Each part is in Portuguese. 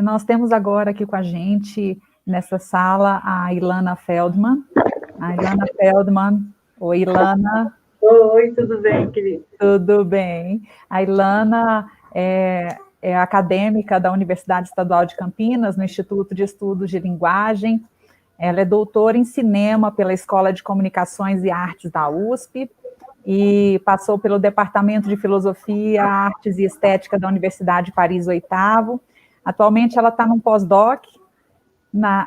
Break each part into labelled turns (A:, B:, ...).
A: Nós temos agora aqui com a gente, nessa sala, a Ilana Feldman. A Ilana Feldman. Oi, Ilana.
B: Oi, tudo bem, querida?
A: Tudo bem. A Ilana é acadêmica da Universidade Estadual de Campinas, no Instituto de Estudos de Linguagem. Ela é doutora em cinema pela Escola de Comunicações e Artes da USP e passou pelo Departamento de Filosofia, Artes e Estética da Universidade Paris Oitavo. Atualmente ela está num pós-doc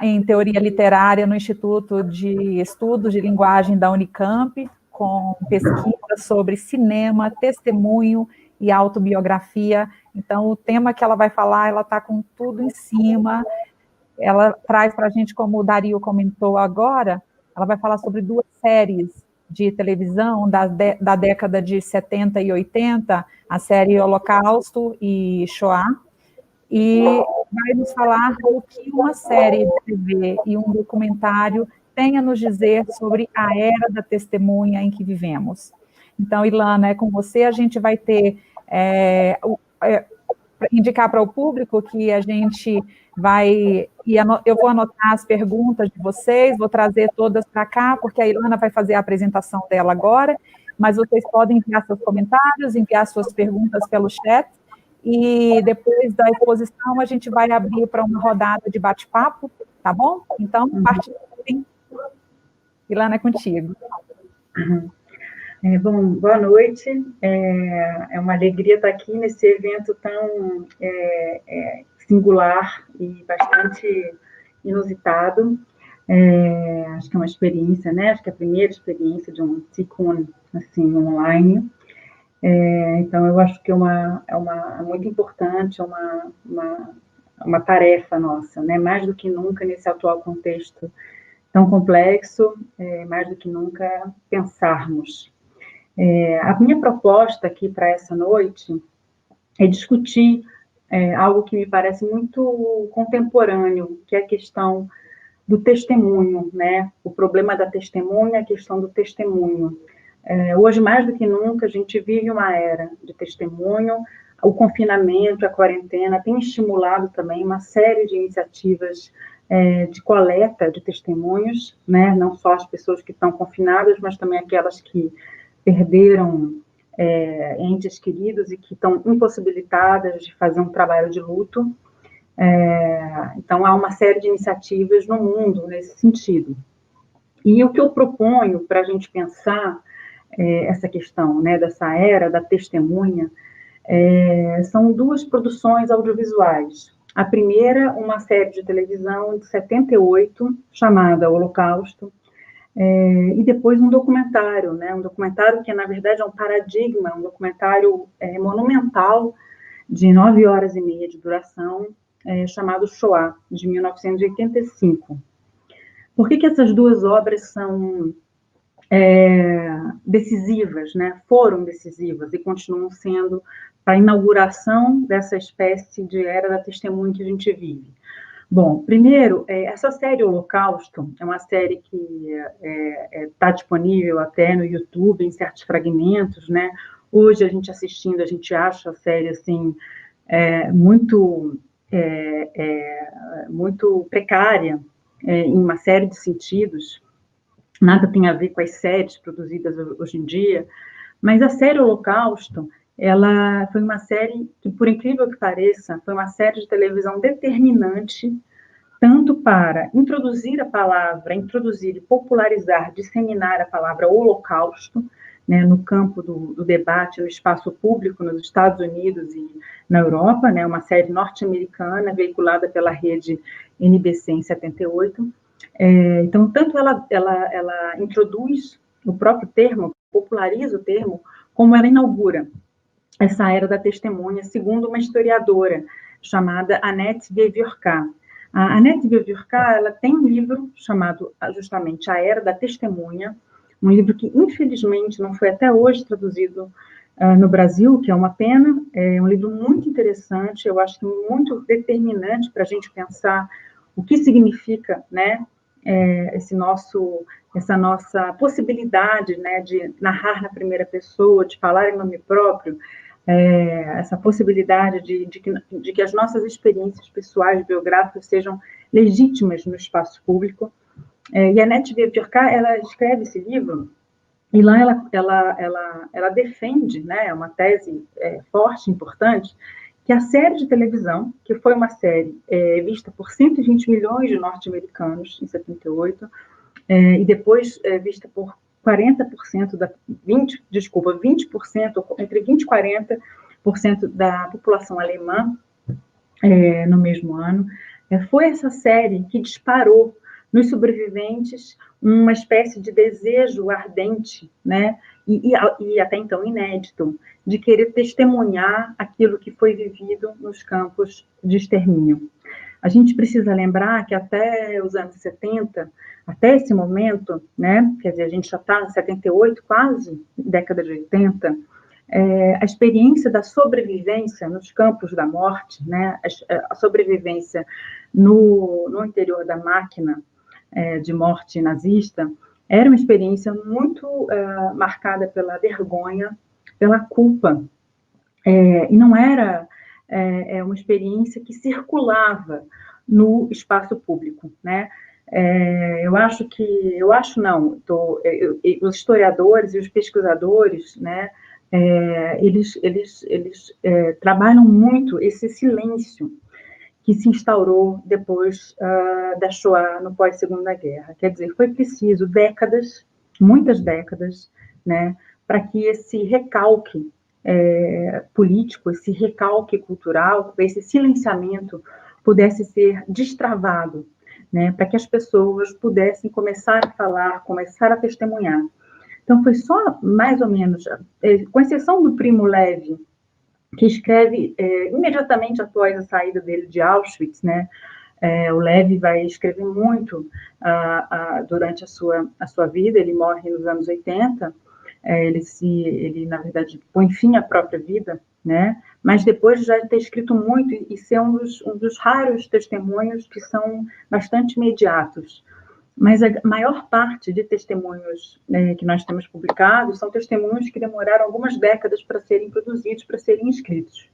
A: em Teoria Literária no Instituto de Estudos de Linguagem da Unicamp, com pesquisa sobre cinema, testemunho e autobiografia. Então, o tema que ela vai falar, ela está com tudo em cima. Ela traz para a gente, como o Dario comentou agora, ela vai falar sobre 2 séries de televisão da década de 70 e 80, a série Holocausto e Shoah, e vai nos falar o que uma série de TV e um documentário tem a nos dizer sobre a era da testemunha em que vivemos. Então, Ilana, é com você, a gente vai ter, indicar para o público que a gente vai, eu vou anotar as perguntas de vocês, vou trazer todas para cá, porque a Ilana vai fazer a apresentação dela agora, mas vocês podem enviar seus comentários, enviar suas perguntas pelo chat, e depois da exposição a gente vai abrir para uma rodada de bate-papo, tá bom? Então, participem. Ilana, é contigo.
B: Bom, boa noite. É uma alegria estar aqui nesse evento tão singular e bastante inusitado. Acho que é uma experiência, né? Acho que é a primeira experiência de um Tikkun, assim, online. Então, eu acho que é muito importante, uma tarefa nossa, né? Mais do que nunca nesse atual contexto tão complexo, mais do que nunca pensarmos. A minha proposta aqui para essa noite é discutir algo que me parece muito contemporâneo, que é a questão do testemunho, né? O problema da testemunha, a questão do testemunho. Hoje, mais do que nunca, a gente vive uma era de testemunho. O confinamento, a quarentena, tem estimulado também uma série de iniciativas de coleta de testemunhos, né? Não só as pessoas que estão confinadas, mas também aquelas que perderam entes queridos e que estão impossibilitadas de fazer um trabalho de luto. Então, há uma série de iniciativas no mundo nesse sentido. E o que eu proponho para a gente pensar essa questão, né, dessa era da testemunha, são 2 produções audiovisuais. A primeira, uma série de televisão de 78, chamada Holocausto, e depois um documentário, né, um documentário que, na verdade, é um paradigma, um documentário monumental, de 9 horas e meia de duração, chamado Shoah, de 1985. Por que essas 2 obras são decisivas, né? Foram decisivas e continuam sendo para a inauguração dessa espécie de era da testemunha que a gente vive? Bom, primeiro, essa série Holocausto é uma série que está disponível até no YouTube, em certos fragmentos, né? Hoje, a gente assistindo, a gente acha a série, assim, muito precária, em uma série de sentidos. Nada tem a ver com as séries produzidas hoje em dia, mas a série Holocausto, ela foi uma série que, por incrível que pareça, foi uma série de televisão determinante, tanto para introduzir a palavra, introduzir e popularizar, disseminar a palavra Holocausto, né, no campo do debate, no espaço público, nos Estados Unidos e na Europa, né, uma série norte-americana, veiculada pela rede NBC em 78. Então, tanto ela introduz o próprio termo, populariza o termo, como ela inaugura essa era da testemunha, segundo uma historiadora chamada Annette Veviorka. A Annette Veviorka, ela tem um livro chamado justamente A Era da Testemunha, um livro que, infelizmente, não foi até hoje traduzido no Brasil, que é uma pena. É um livro muito interessante, eu acho que muito determinante para a gente pensar o que significa, né, essa nossa possibilidade, né, de narrar na primeira pessoa, de falar em nome próprio, essa possibilidade de que as nossas experiências pessoais, biográficas, sejam legítimas no espaço público. E a Annette Vieux-Furcat, ela escreve esse livro, e lá ela defende, né, é uma tese forte, importante, que a série de televisão, que foi uma série vista por 120 milhões de norte-americanos em 78, e depois vista por 40% 20%, entre 20% e 40% da população alemã no mesmo ano, foi essa série que disparou nos sobreviventes uma espécie de desejo ardente, né, e até então inédito, de querer testemunhar aquilo que foi vivido nos campos de extermínio. A gente precisa lembrar que até os anos 70, até esse momento, né, quer dizer, a gente já está em 78, quase década de 80, a experiência da sobrevivência nos campos da morte, né, a sobrevivência no interior da máquina de morte nazista, era uma experiência muito marcada pela vergonha, pela culpa, e não era uma experiência que circulava no espaço público, né? Os historiadores e os pesquisadores, né, eles trabalham muito esse silêncio que se instaurou depois da Shoah, no pós-Segunda Guerra. Quer dizer, foi preciso décadas, muitas décadas, né, para que esse recalque político, esse recalque cultural, esse silenciamento pudesse ser destravado, né, para que as pessoas pudessem começar a falar, começar a testemunhar. Então, foi só mais ou menos, com exceção do Primo Levi, que escreve imediatamente após a saída dele de Auschwitz, né? O Levi vai escrever muito durante a sua vida, ele morre nos anos 80, ele, na verdade, põe fim à própria vida, né? Mas depois de já ter escrito muito e ser um dos raros testemunhos que são bastante imediatos. Mas a maior parte de testemunhos que nós temos publicados são testemunhos que demoraram algumas décadas para serem produzidos, para serem escritos.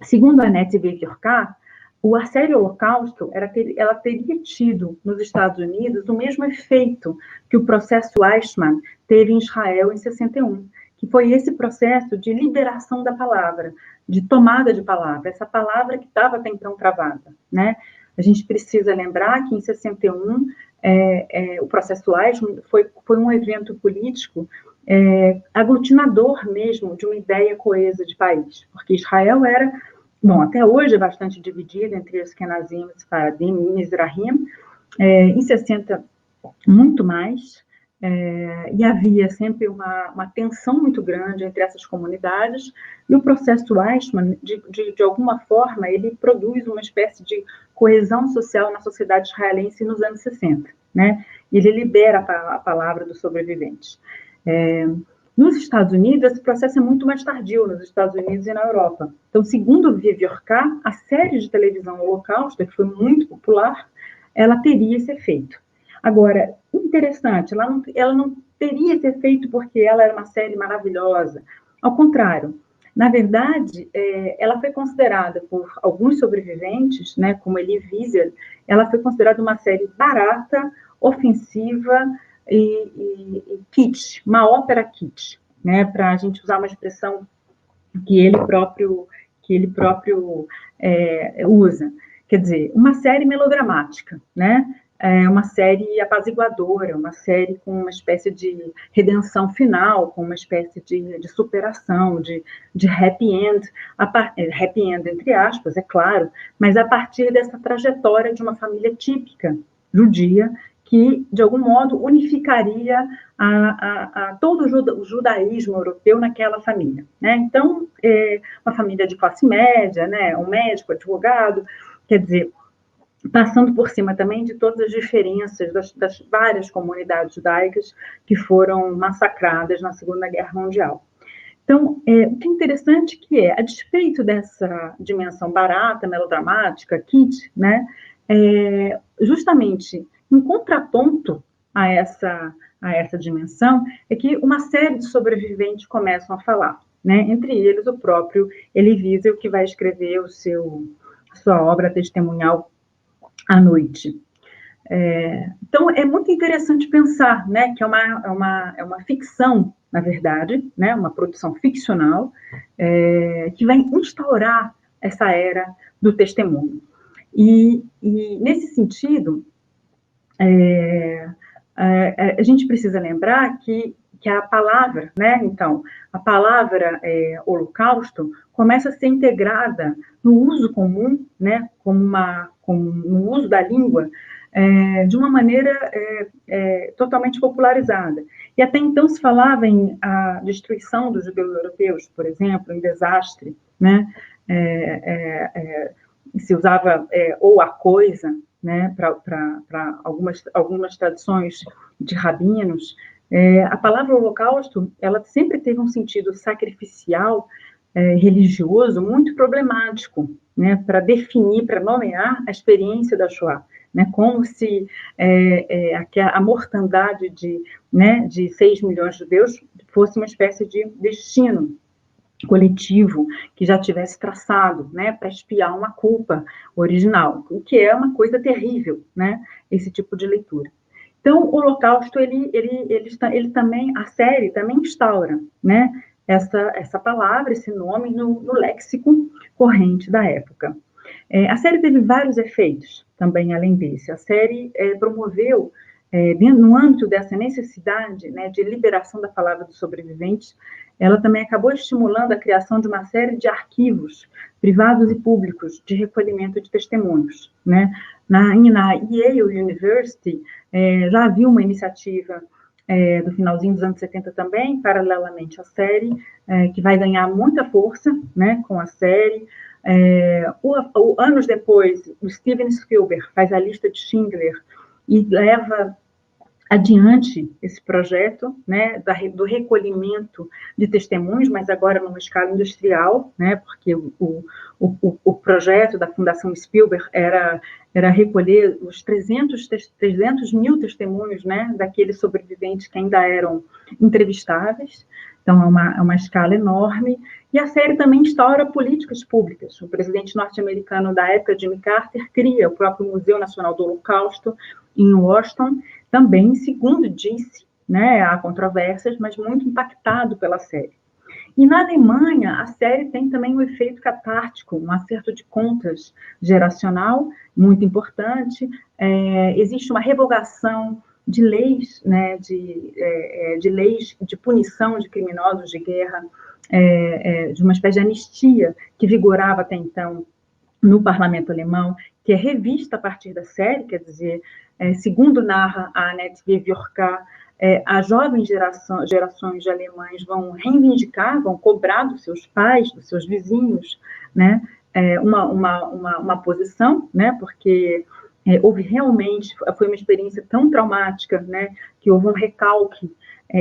B: Segundo a Annette Vieux-Furcat, a série Holocausto, ela teria tido nos Estados Unidos o mesmo efeito que o processo Eichmann teve em Israel em 61, que foi esse processo de liberação da palavra, de tomada de palavra, essa palavra que estava até então travada, né? A gente precisa lembrar que em 61 o processo Eichmann foi um evento político aglutinador mesmo de uma ideia coesa de país, porque Israel era, bom, até hoje é bastante dividido entre Ashkenazim, Sefaradim e Mizrahim, em 60 muito mais, e havia sempre uma tensão muito grande entre essas comunidades, e o processo Eichmann, de alguma forma, ele produz uma espécie de coesão social na sociedade israelense nos anos 60, né? Ele libera a palavra dos sobreviventes. Nos Estados Unidos, esse processo é muito mais tardio, nos Estados Unidos e na Europa. Então, segundo Vieux-Furcat, a série de televisão Holocausto, que foi muito popular, ela teria esse efeito. Agora, interessante, ela não teria esse efeito porque ela era uma série maravilhosa. Ao contrário, na verdade, ela foi considerada por alguns sobreviventes, né, como Elie Wiesel, ela foi considerada uma série barata, ofensiva e kitsch, uma ópera kitsch, né, para a gente usar uma expressão que ele próprio usa. Quer dizer, uma série melodramática, né? Uma série apaziguadora, uma série com uma espécie de redenção final, com uma espécie de superação, de happy end, happy end entre aspas, é claro, mas a partir dessa trajetória de uma família típica judia, que, de algum modo, unificaria todo o judaísmo europeu naquela família, né? Então, uma família de classe média, né? Um médico, advogado, quer dizer, passando por cima também de todas as diferenças das várias comunidades judaicas que foram massacradas na Segunda Guerra Mundial. Então, o que é interessante a despeito dessa dimensão barata, melodramática, kitsch, né, justamente em contraponto a essa dimensão, é que uma série de sobreviventes começam a falar, né? Entre eles o próprio Elie Wiesel, que vai escrever a sua obra testemunhal à noite. Então, é muito interessante pensar, né, que é uma ficção, na verdade, né, uma produção ficcional, que vai instaurar essa era do testemunho. E nesse sentido, a gente precisa lembrar que a palavra, né, então, a palavra holocausto começa a ser integrada no uso comum, né, no uso da língua, de uma maneira totalmente popularizada. E até então se falava em a destruição dos judeus europeus, por exemplo, em desastre, né, se usava ou a coisa, né, para algumas tradições de rabinos. A palavra holocausto, ela sempre teve um sentido sacrificial, religioso, muito problemático, né, para definir, para nomear a experiência da Shoah, né, como se a mortandade de 6 milhões de judeus fosse uma espécie de destino coletivo que já tivesse traçado, né, para expiar uma culpa original, o que é uma coisa terrível, né, esse tipo de leitura. Então, o Holocausto, ele também, a série também instaura, né, essa palavra, esse nome no léxico corrente da época. A série teve vários efeitos também, além desse. A série promoveu, no âmbito dessa necessidade, né, de liberação da palavra dos sobreviventes, ela também acabou estimulando a criação de uma série de arquivos privados e públicos de recolhimento de testemunhos, né? Na Yale University, já havia uma iniciativa do finalzinho dos anos 70 também, paralelamente à série, que vai ganhar muita força, né, com a série. Anos depois, o Steven Spielberg faz a lista de Schindler e leva adiante esse projeto, né, do recolhimento de testemunhos, mas agora numa escala industrial, né, porque o projeto da Fundação Spielberg era recolher os 300 mil testemunhos, né, daqueles sobreviventes que ainda eram entrevistáveis. Então, é uma escala enorme. E a série também instaura políticas públicas. O presidente norte-americano da época, Jimmy Carter, cria o próprio Museu Nacional do Holocausto em Washington, também, segundo disse, né, há controvérsias, mas muito impactado pela série. E na Alemanha, a série tem também um efeito catártico, um acerto de contas geracional muito importante. Existe uma revogação de leis, né, de leis de punição de criminosos de guerra, de uma espécie de anistia que vigorava até então no parlamento alemão, que é revista a partir da série, quer dizer, segundo narra a Annette Viviorca, as jovens gerações de alemães vão reivindicar, vão cobrar dos seus pais, dos seus vizinhos, né, uma posição, né, porque houve realmente, foi uma experiência tão traumática, né, que houve um recalque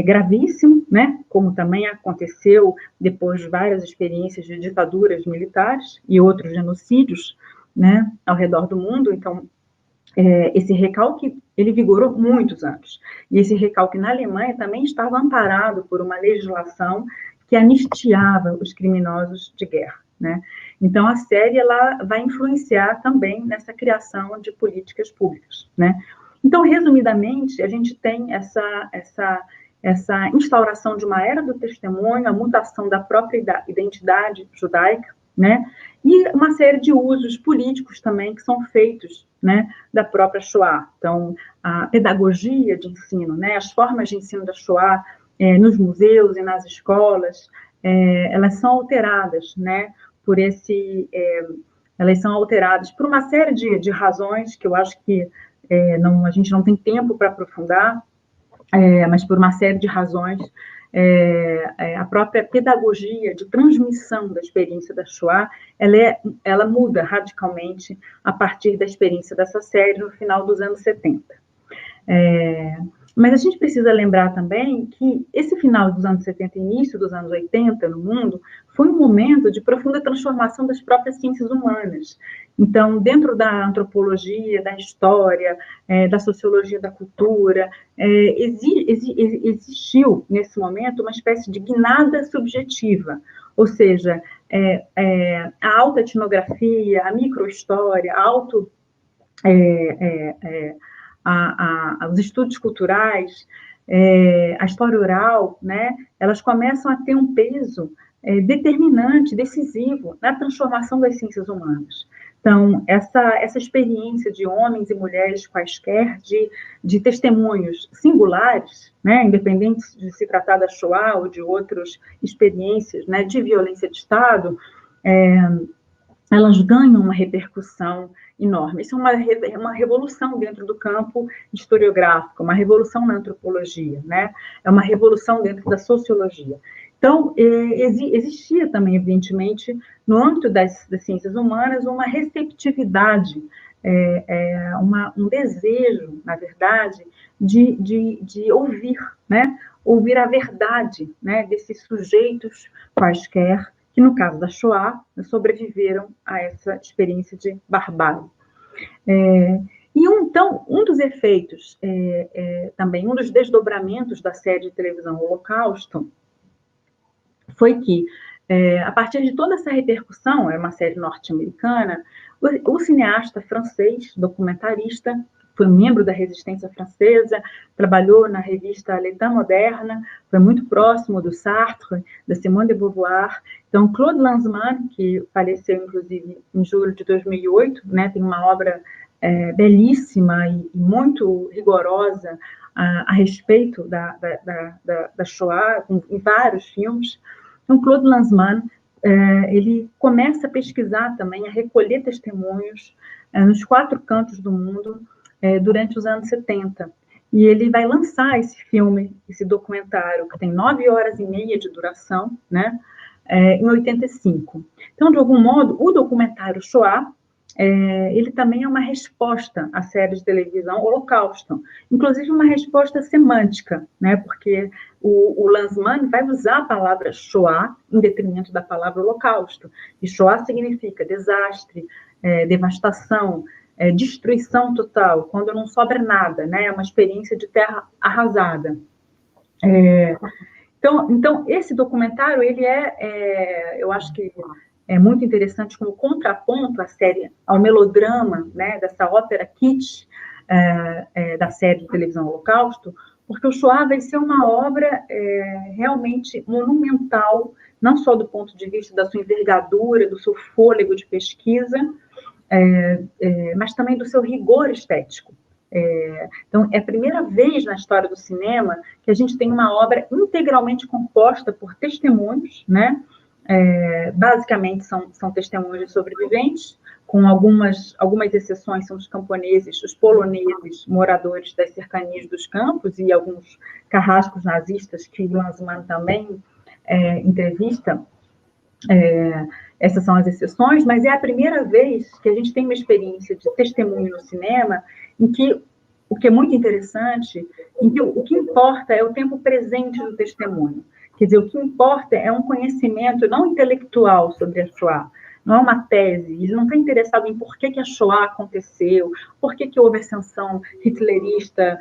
B: gravíssimo, né, como também aconteceu depois de várias experiências de ditaduras militares e outros genocídios, né, ao redor do mundo. Então, esse recalque, ele vigorou muitos anos. E esse recalque na Alemanha também estava amparado por uma legislação que anistiava os criminosos de guerra, né? Então, a série ela vai influenciar também nessa criação de políticas públicas, né? Então, resumidamente, a gente tem essa instauração de uma era do testemunho, a mutação da própria identidade judaica, né? E uma série de usos políticos também que são feitos, né, da própria Shoah. Então, a pedagogia de ensino, né, as formas de ensino da Shoah nos museus e nas escolas, elas são alteradas, né, elas são alteradas por uma série de razões que eu acho que a gente não tem tempo para aprofundar, mas por uma série de razões. A própria pedagogia de transmissão da experiência da Shoah, ela muda radicalmente a partir da experiência dessa série no final dos anos 70. Mas a gente precisa lembrar também que esse final dos anos 70 e início dos anos 80 no mundo foi um momento de profunda transformação das próprias ciências humanas. Então, dentro da antropologia, da história, da sociologia da cultura, existiu, nesse momento, uma espécie de guinada subjetiva, ou seja, a autoetnografia, a microhistória, os estudos culturais, a história oral, né, elas começam a ter um peso determinante, decisivo na transformação das ciências humanas. Então, essa experiência de homens e mulheres quaisquer, de testemunhos singulares, né, independente de se tratar da Shoah ou de outras experiências, né, de violência de Estado, elas ganham uma repercussão enorme. Isso é uma revolução dentro do campo historiográfico, uma revolução na antropologia, né? É uma revolução dentro da sociologia. Então, existia também, evidentemente, no âmbito das ciências humanas, uma receptividade, um desejo, na verdade, de ouvir, né? Ouvir a verdade, né? Desses sujeitos quaisquer, que no caso da Shoah, sobreviveram a essa experiência de barbárie. Então, um dos efeitos, também um dos desdobramentos da série de televisão Holocausto, foi que, a partir de toda essa repercussão, é uma série norte-americana, o cineasta francês, documentarista, foi membro da resistência francesa, trabalhou na revista L'État Moderne, foi muito próximo do Sartre, da Simone de Beauvoir. Então, Claude Lanzmann, que faleceu, inclusive, em julho de 2008, né, tem uma obra belíssima e muito rigorosa a respeito da Shoah, em vários filmes. Então, Claude Lanzmann, ele começa a pesquisar também, a recolher testemunhos nos 4 cantos do mundo, durante os anos 70. E ele vai lançar esse filme, esse documentário, que tem 9 horas e meia de duração, né, em 85. Então, de algum modo, o documentário Shoah, ele também é uma resposta à série de televisão Holocausto, inclusive uma resposta semântica, né, porque o Lanzmann vai usar a palavra Shoah em detrimento da palavra Holocausto. E Shoah significa desastre, devastação, destruição total, quando não sobra nada, né? É uma experiência de terra arrasada. Então, esse documentário, ele eu acho que é muito interessante como contraponto à série, ao melodrama, né, dessa ópera kitsch, da série de televisão Holocausto, porque o Shoah vai ser uma obra realmente monumental, não só do ponto de vista da sua envergadura, do seu fôlego de pesquisa, mas também do seu rigor estético. Então, é a primeira vez na história do cinema que a gente tem uma obra integralmente composta por testemunhos, né? Basicamente são testemunhos de sobreviventes, com algumas exceções, são os camponeses, os poloneses, moradores das cercanias dos campos, e alguns carrascos nazistas que Lanzmann também entrevista. Essas são as exceções, mas é a primeira vez que a gente tem uma experiência de testemunho no cinema em que, o que é muito interessante, em que o que importa é o tempo presente do testemunho. Quer dizer, o que importa é um conhecimento não intelectual sobre a Shoah, não é uma tese, ele não está interessado em por que a Shoah aconteceu, por que houve ascensão hitlerista,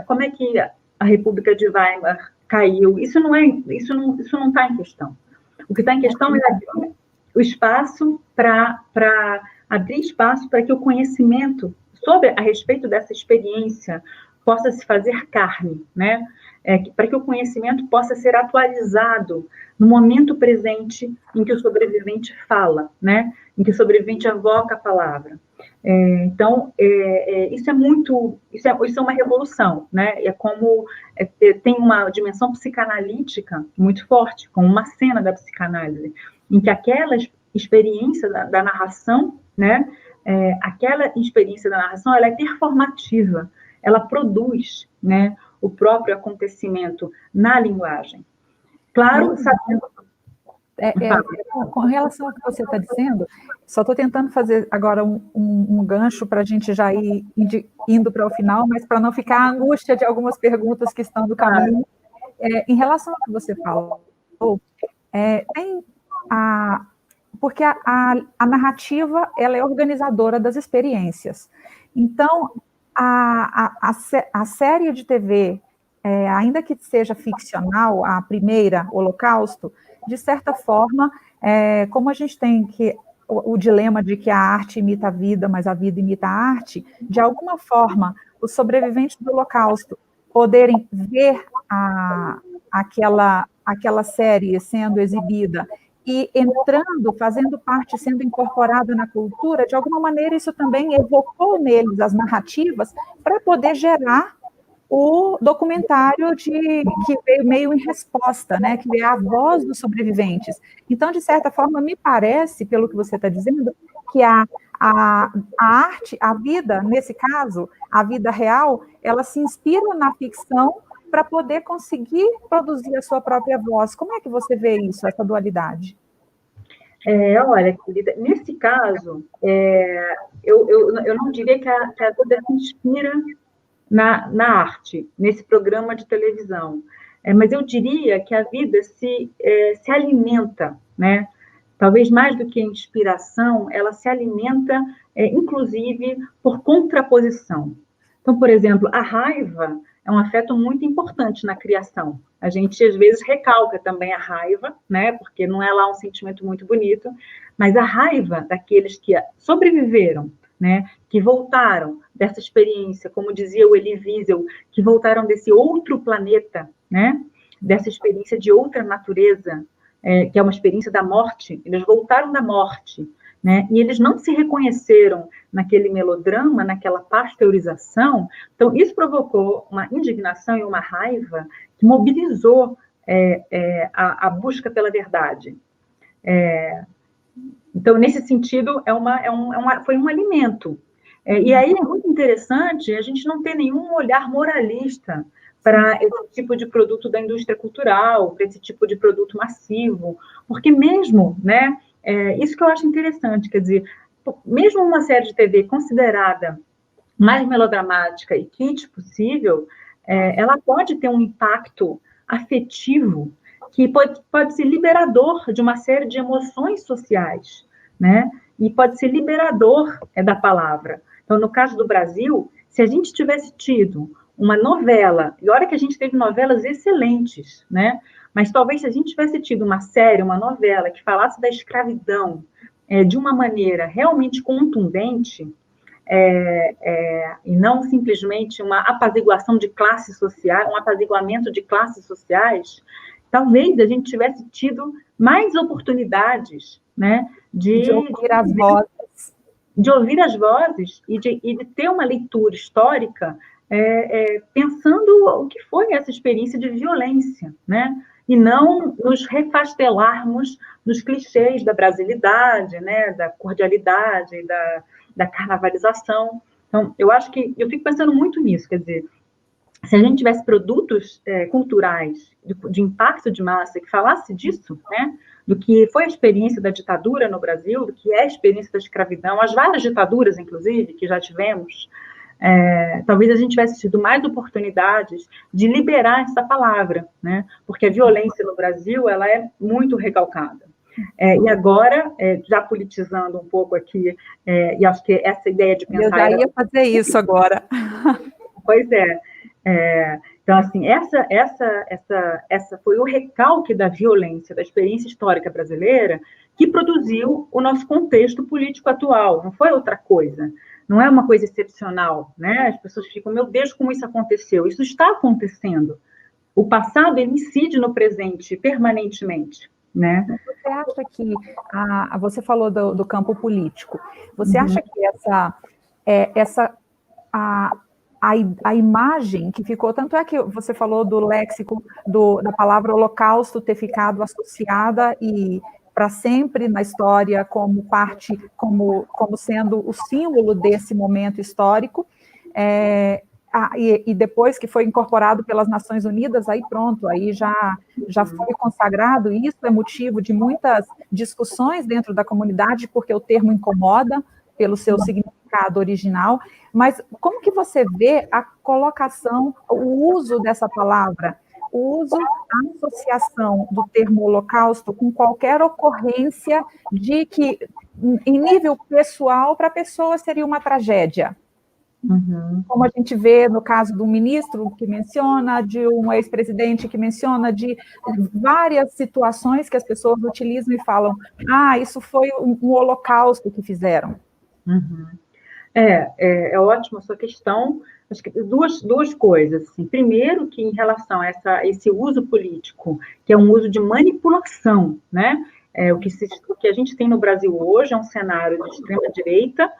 B: como é que a República de Weimar caiu, isso não está em questão. O que está em questão é o espaço para abrir espaço para que o conhecimento a respeito dessa experiência possa se fazer carne, né? Para que o conhecimento possa ser atualizado no momento presente em que o sobrevivente fala, né? Em que o sobrevivente evoca a palavra. Então, isso é uma revolução, né? Tem uma dimensão psicanalítica muito forte, como uma cena da psicanálise, em que aquela experiência da narração, né? Aquela experiência da narração, ela é performativa, ela produz, né, o próprio acontecimento na linguagem. Claro, sabendo...
A: Com relação ao que você está dizendo, só estou tentando fazer agora um gancho para a gente já ir indo para o final, mas para não ficar a angústia de algumas perguntas que estão no caminho. Em relação ao que você falou, tem porque a narrativa ela é organizadora das experiências. Então, a série de TV, ainda que seja ficcional, a primeira, Holocausto, de certa forma, como a gente tem o dilema de que a arte imita a vida, mas a vida imita a arte, de alguma forma, os sobreviventes do Holocausto poderem ver aquela série sendo exibida e entrando, fazendo parte, sendo incorporado na cultura, de alguma maneira isso também evocou neles as narrativas para poder gerar o documentário que veio meio em resposta, né, que é a voz dos sobreviventes. Então, de certa forma, me parece, pelo que você está dizendo, que a arte, a vida, nesse caso, a vida real, ela se inspira na ficção para poder conseguir produzir a sua própria voz. Como é que você vê isso, essa dualidade?
B: Olha, querida, nesse caso, eu não diria que a vida se inspira na arte, nesse programa de televisão, mas eu diria que a vida se alimenta, né? Talvez mais do que a inspiração, ela se alimenta, inclusive, por contraposição. Então, por exemplo, a raiva é um afeto muito importante na criação. A gente, às vezes, recalca também a raiva, né? Porque não é lá um sentimento muito bonito, mas a raiva daqueles que sobreviveram, né? Que voltaram dessa experiência, como dizia o Elie Wiesel, que voltaram desse outro planeta, né? Dessa experiência de outra natureza, que é uma experiência da morte. Eles voltaram da morte, né? E eles não se reconheceram naquele melodrama, naquela pasteurização. Então, isso provocou uma indignação e uma raiva que mobilizou a busca pela verdade. Então, nesse sentido, foi um alimento. E aí é muito interessante a gente não ter nenhum olhar moralista para esse tipo de produto da indústria cultural, para esse tipo de produto massivo, porque mesmo, né, isso que eu acho interessante, quer dizer, mesmo uma série de TV considerada mais melodramática e kit possível, ela pode ter um impacto afetivo que pode ser liberador de uma série de emoções sociais, né? E pode ser liberador da palavra. Então, no caso do Brasil, se a gente tivesse tido uma novela, e olha que a gente teve novelas excelentes, né? Mas talvez se a gente tivesse tido uma série, uma novela que falasse da escravidão de uma maneira realmente contundente, e não simplesmente uma apaziguação de classes sociais, um apaziguamento de classes sociais, talvez a gente tivesse tido mais oportunidades, né, de
A: ouvir as vozes.
B: De ouvir as vozes e de ter uma leitura histórica pensando o que foi essa experiência de violência, né? E não nos refastelarmos nos clichês da brasilidade, né, da cordialidade, da carnavalização. Então, eu acho que eu fico pensando muito nisso, quer dizer, se a gente tivesse produtos culturais de impacto de massa que falasse disso, né, do que foi a experiência da ditadura no Brasil, do que é a experiência da escravidão, as várias ditaduras, inclusive, que já tivemos, talvez a gente tivesse tido mais oportunidades de liberar essa palavra, né, porque a violência no Brasil ela é muito recalcada. E agora, já politizando um pouco aqui, e acho que essa ideia de pensar...
A: Eu já ia fazer isso agora.
B: Pois é. Então, assim, essa foi o recalque da violência, da experiência histórica brasileira, que produziu o nosso contexto político atual, não foi outra coisa. Não é uma coisa excepcional, né? As pessoas ficam, meu Deus, como isso aconteceu? Isso está acontecendo. O passado, ele incide no presente permanentemente, né?
A: Você acha que, você falou do campo político, você acha que a imagem que ficou, tanto é que você falou do léxico, da palavra holocausto ter ficado associada e para sempre na história como parte, como sendo o símbolo desse momento histórico, e depois que foi incorporado pelas Nações Unidas, aí pronto, aí já foi consagrado, e isso é motivo de muitas discussões dentro da comunidade, porque o termo incomoda pelo seu significado original, mas como que você vê a colocação, o uso dessa palavra, o uso, a associação do termo holocausto com qualquer ocorrência de que, em nível pessoal, para a pessoa seria uma tragédia?
B: Uhum.
A: Como a gente vê no caso do ministro que menciona, de um ex-presidente que menciona, de várias situações que as pessoas utilizam e falam, isso foi um holocausto que fizeram.
B: Uhum. É ótima a sua questão. Acho que duas coisas. Assim. Primeiro, que em relação a esse uso político, que é um uso de manipulação, né? O que a gente tem no Brasil hoje é um cenário de extrema-direita,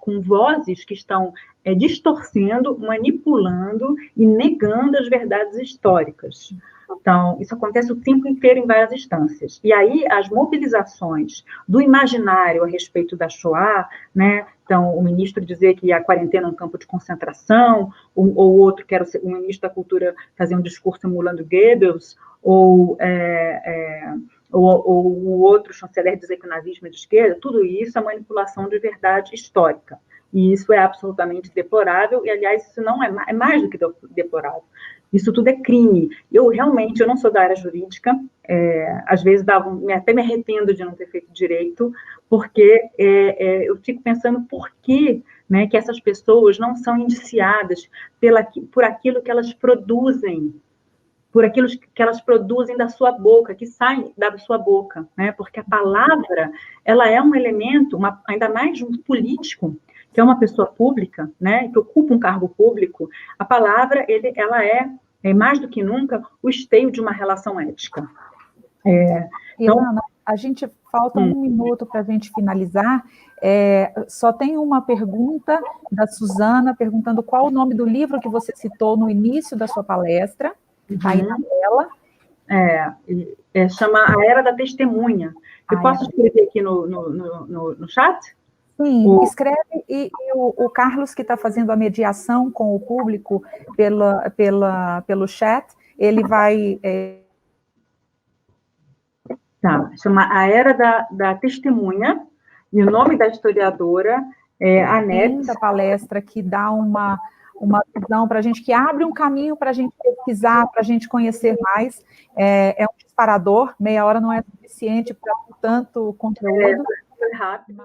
B: com vozes que estão distorcendo, manipulando e negando as verdades históricas. Então, isso acontece o tempo inteiro em várias instâncias. E aí, as mobilizações do imaginário a respeito da Shoah, né? Então, o ministro dizer que a quarentena é um campo de concentração, ou outro, que era o ministro da Cultura, fazer um discurso emulando Goebbels, ou o outro chanceler dizer que o nazismo é de esquerda, tudo isso é manipulação de verdade histórica. E isso é absolutamente deplorável, e, aliás, isso não é mais do que deplorável. Isso tudo é crime. Eu não sou da área jurídica, às vezes até me arrependo de não ter feito direito, porque eu fico pensando por que, né, que essas pessoas não são indiciadas por aquilo que elas produzem, por aquilo que elas produzem da sua boca, que sai da sua boca, né? Porque a palavra, ela é um elemento, ainda mais um político, que é uma pessoa pública, né, que ocupa um cargo público, a palavra, ela é mais do que nunca, o esteio de uma relação ética.
A: Então, Ilana, a gente falta um minuto para a gente finalizar. Só tem uma pergunta da Suzana, perguntando qual o nome do livro que você citou no início da sua palestra. Está aí na tela.
B: Chama A Era da Testemunha. Eu posso escrever aqui no chat?
A: Sim, escreve, e o Carlos, que está fazendo a mediação com o público pelo chat, ele vai...
B: Tá, chama A Era da Testemunha, e o nome da historiadora é Annette.
A: Da palestra, que dá uma visão para a gente, que abre um caminho para a gente pesquisar, para a gente conhecer mais. É um disparador, meia hora não é suficiente para tanto conteúdo.
B: Rápido.